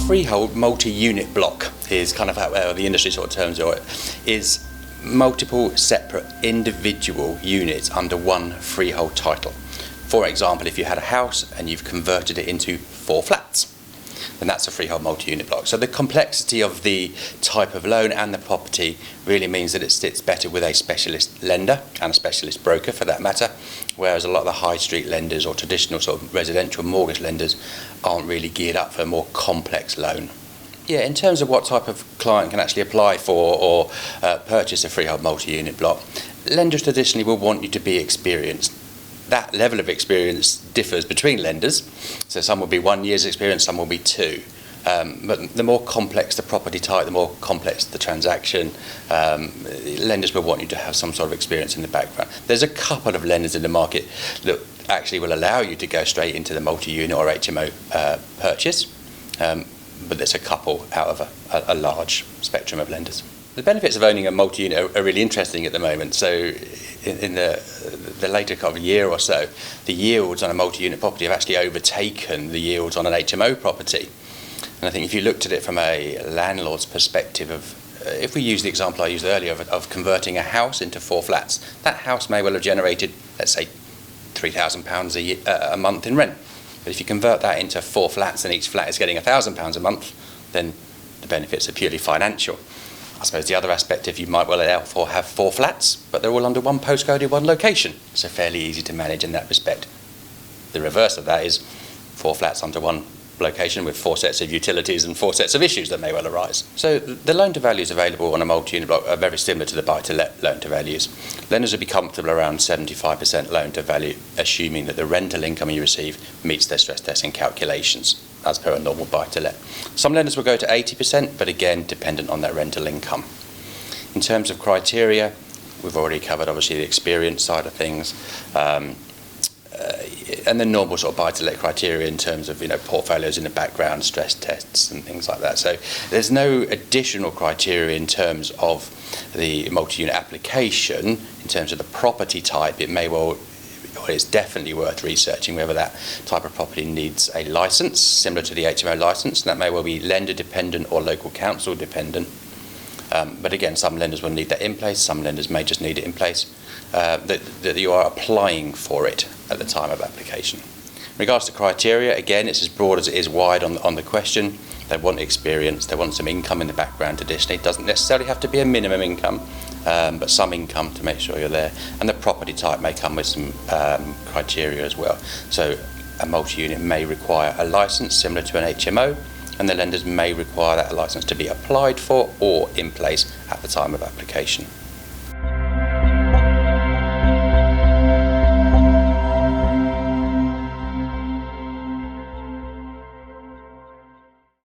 freehold multi-unit block is kind of how the industry sort of terms it, is multiple separate individual units under one freehold title. For example, if you had a house and you've converted it into 4 flats, then that's a freehold multi-unit block. So the complexity of the type of loan and the property really means that it sits better with a specialist lender and a specialist broker for that matter, whereas a lot of the high street lenders or traditional sort of residential mortgage lenders aren't really geared up for a more complex loan. Yeah, in terms of what type of client can actually apply for or purchase a freehold multi-unit block, lenders traditionally will want you to be experienced. That level of experience differs between lenders, so some will be 1 year's experience, some will be 2. But the more complex the property type, the more complex the transaction, lenders will want you to have some sort of experience in the background. There's a couple of lenders in the market that actually will allow you to go straight into the multi-unit or HMO purchase, but there's a couple out of a large spectrum of lenders. The benefits of owning a multi-unit are really interesting at the moment. So in the later kind of year or so, the yields on a multi-unit property have actually overtaken the yields on an HMO property. And I think if you looked at it from a landlord's perspective of, if we use the example I used earlier of converting a house into 4 flats, that house may well have generated, let's say, £3,000 a month in rent. But if you convert that into 4 flats and each flat is getting £1,000 a month, then the benefits are purely financial. I suppose the other aspect, if you might well have 4 flats, but they're all under one postcode in one location, so fairly easy to manage in that respect. The reverse of that is 4 flats under one location with 4 sets of utilities and 4 sets of issues that may well arise. So the loan to values available on a multi-unit block are very similar to the buy-to-let loan to values. Lenders would be comfortable around 75% loan to value, assuming that the rental income you receive meets their stress testing calculations, as per a normal buy-to-let. Some lenders will go to 80%, but again, dependent on their rental income. In terms of criteria, we've already covered obviously the experience side of things, and the normal sort of buy-to-let criteria in terms of portfolios in the background, stress tests and things like that. So there's no additional criteria in terms of the multi-unit application. In terms of the property type, it may well, or it's definitely worth researching whether that type of property needs a licence similar to the HMO licence. That may well be lender dependent or local council dependent. But again, some lenders will need that in place, some lenders may just need it in place, that you are applying for it at the time of application. In regards to criteria, again, it's as broad as it is wide on the question. They want experience, they want some income in the background traditionally. It doesn't necessarily have to be a minimum income, but some income to make sure you're there. And the property type may come with some criteria as well. So a multi-unit may require a licence similar to an HMO, and the lenders may require that licence to be applied for or in place at the time of application.